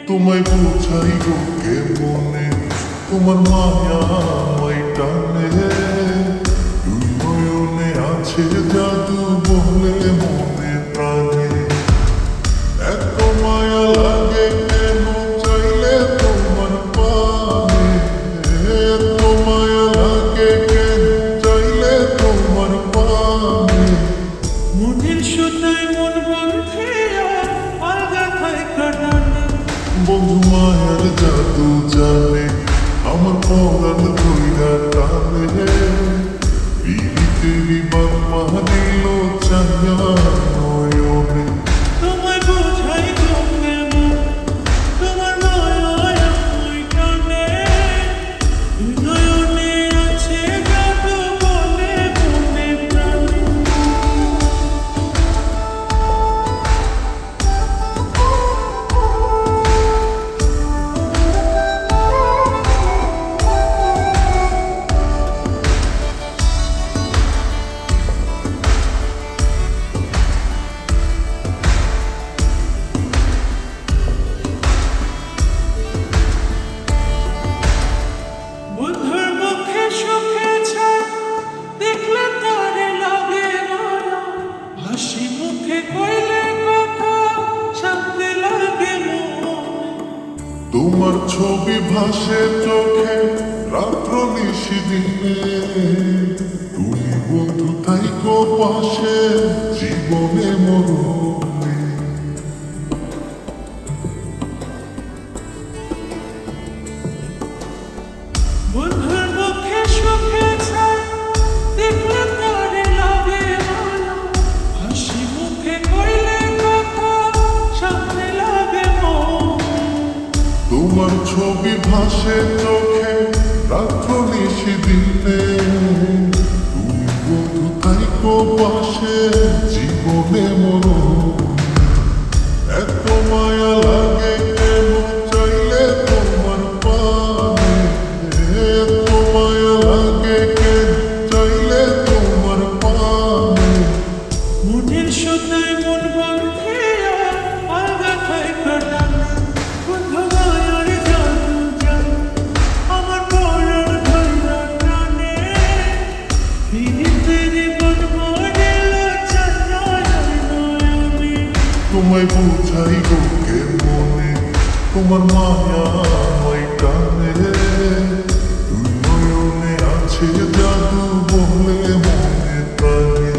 তোমায় বোঝাই গো কেমনে, তোমার মায়া আমায় টানে, দুই নয়নে আছে জাদু বলে মনে প্রাণে। এত মায়া লাগে কেন চাইলে তোমার পানে, এত মায়া লাগে কেন চাইলে তোমার পানে। মনের সুতায় মন বন্ধে আলগা থাই কাটানে। বন্ধু মায়ার জাদু জানে, আমার পরাণ ধইরা টানে, পিরিতেরি বাম্মা দিল চাইয়া নয়নে। তোমায় বোঝাই গো কেমন, তোমার মায়ায় আমায় টানে, দুই নয়নে আছে জাদু বলে মনে প্রাণে। বন্ধুর মুখে সুখে ছায়া দেখলে তারে লাগে মায়া, হাসি মুখে কইলে কথা শান্তি লাগে মনে। তোমার ছবি ভাসে চোখে রাত্র নিশি দিনে, তুমি বন্ধু থাইকো পাশে জীবনে মরণে। বন্ধুর মুখে সুখে ছায়া দেখলে তারে লাগে মায়া, হাসি মুখে কইলে কথা শান্তি লাগে মনে। তোমার ছবি ভাসে চোখে রাত্র নিশি দিনে, তুমি বন্ধু থাইকো পাশে জীবনে মরণে। এত মায়া লাগে কেন চাইলে তোমার পানে, এত মায়া লাগে কেন চাইলে তোমার পানে। মনের সুতায় মন বন্ধে আলগা থাই কাটানে। বন্ধু মায়ার জাদু জানে, আমার পরাণ ধইরা টানে, পিরিতেরি মন মরিল চাইয়া নয়নে। তোমায় বোঝাই গো কেমনে, তোমার মায়া আমায় টানে, দুই নয়নে আছে জাদু বলে মনে প্রাণে।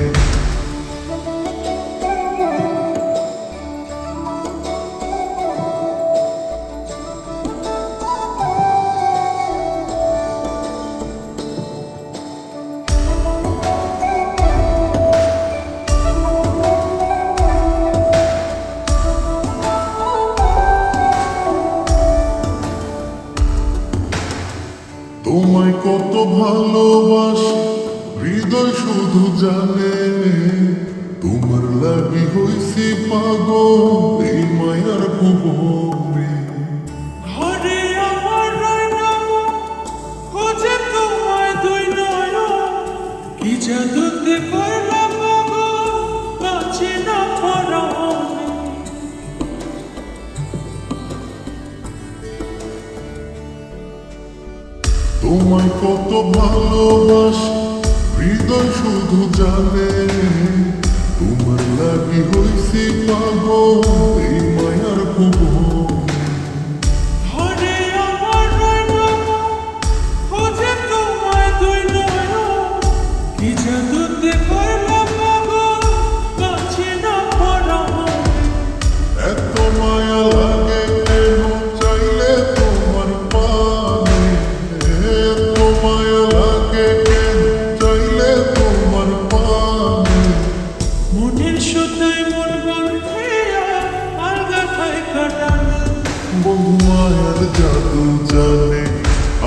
তোমায় কত ভালোবাসি হৃদয় শুধু জানে, তোমার লাগি হইছি পাগল এই মায়ার ভুবনে। ঘরে আমার রইনা খোঁজে তোমায় দুই নয়ন, কি জাদুতে করলা পাগল বাঁচে না পরাণে। তোমায় কত ভালোবাসি হৃদয় শুধু জানে, তোমার লাগি হইছি পাগল এই মায়ার ভুবনে। ঘরে আমার রইনা খোঁজে তোমায় দুই নয়ন, কি জাদুতে করলা পাগল বাঁচে না পরাণে। এত মায়া লাগে কেন চাইলে তোমার পানে, এত মায়া লাগে কেন চাইলে তোমার পানে। মনের সুতায় মন বন্ধে আলগা থাই কাটানে। বন্ধু মায়ার জাদু জানে,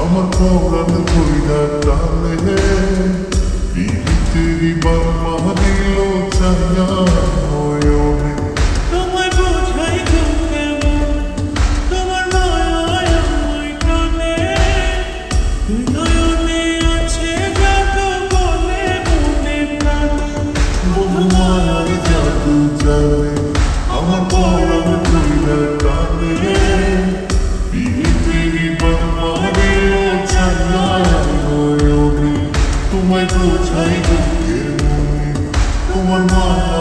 আমার পরাণ ধইরা টানে, পিরিতেরি বাম্মা দিল চাইয়া নয়নে। তোমায় বোঝাই গো কেমন, তোমার মায়ায় আমায় টানে, দুই নয়নে আছে জাদু বলে মনে প্রাণে। বন্ধু মায়ার জাদু জানে, বুকের মনে তোমার মায়া